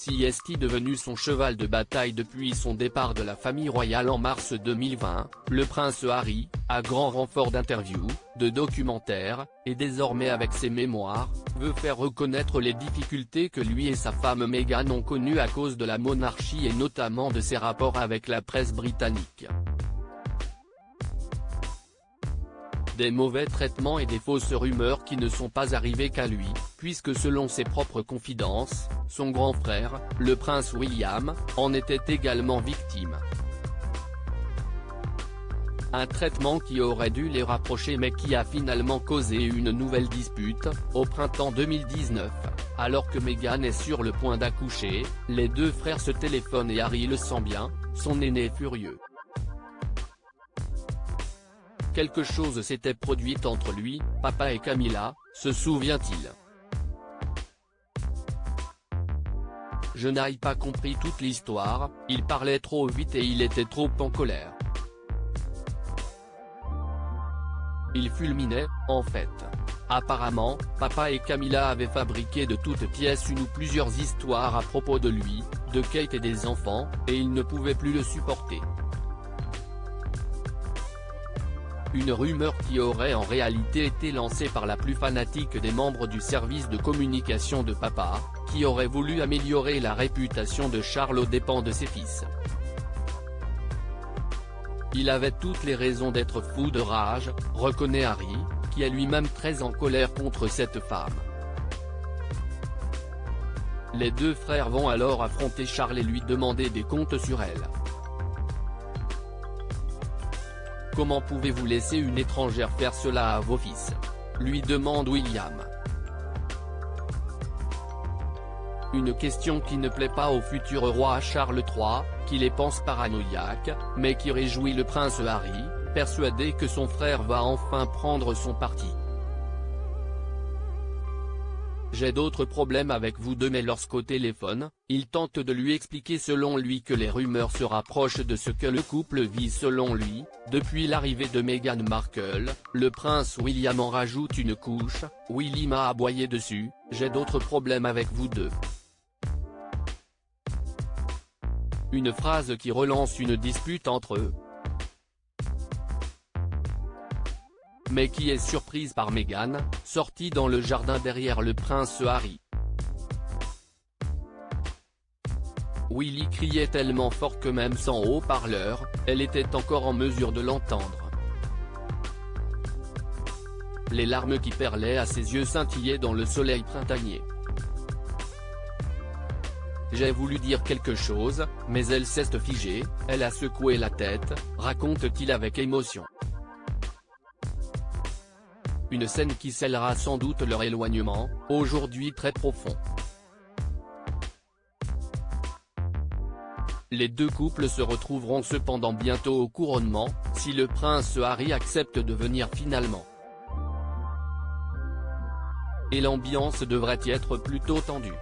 si est devenu son cheval de bataille depuis son départ de la famille royale en mars 2020, le prince Harry, à grand renfort d'interviews, de documentaires, et désormais avec ses mémoires, veut faire reconnaître les difficultés que lui et sa femme Meghan ont connues à cause de la monarchie et notamment de ses rapports avec la presse britannique. Des mauvais traitements et des fausses rumeurs qui ne sont pas arrivés qu'à lui, puisque selon ses propres confidences, son grand frère, le prince William, en était également victime. Un traitement qui aurait dû les rapprocher mais qui a finalement causé une nouvelle dispute, au printemps 2019, alors que Meghan est sur le point d'accoucher, les deux frères se téléphonent et Harry le sent bien, son aîné est furieux. Quelque chose s'était produit entre lui, papa et Camilla, se souvient-il. Je n'ai pas compris toute l'histoire, il parlait trop vite et il était trop en colère. Il fulminait, en fait. Apparemment, papa et Camilla avaient fabriqué de toutes pièces une ou plusieurs histoires à propos de lui, de Kate et des enfants, et il ne pouvait plus le supporter. Une rumeur qui aurait en réalité été lancée par la plus fanatique des membres du service de communication de papa, qui aurait voulu améliorer la réputation de Charles aux dépens de ses fils. Il avait toutes les raisons d'être fou de rage, reconnaît Harry, qui est lui-même très en colère contre cette femme. Les deux frères vont alors affronter Charles et lui demander des comptes sur elle. Comment pouvez-vous laisser une étrangère faire cela à vos fils ? Lui demande William. Une question qui ne plaît pas au futur roi Charles III, qui les pense paranoïaques, mais qui réjouit le prince Harry, persuadé que son frère va enfin prendre son parti. J'ai d'autres problèmes avec vous deux mais lorsqu'au téléphone, il tente de lui expliquer selon lui que les rumeurs se rapprochent de ce que le couple vit selon lui, depuis l'arrivée de Meghan Markle, le prince William en rajoute une couche, Willy m'a aboyé dessus, j'ai d'autres problèmes avec vous deux. Une phrase qui relance une dispute entre eux. Mais qui est surprise par Meghan, sortie dans le jardin derrière le prince Harry. Willy criait tellement fort que même sans haut-parleur, elle était encore en mesure de l'entendre. Les larmes qui perlaient à ses yeux scintillaient dans le soleil printanier. J'ai voulu dire quelque chose, mais elle s'est figée, elle a secoué la tête, raconte-t-il avec émotion. Une scène qui scellera sans doute leur éloignement, aujourd'hui très profond. Les deux couples se retrouveront cependant bientôt au couronnement, si le prince Harry accepte de venir finalement. Et l'ambiance devrait y être plutôt tendue.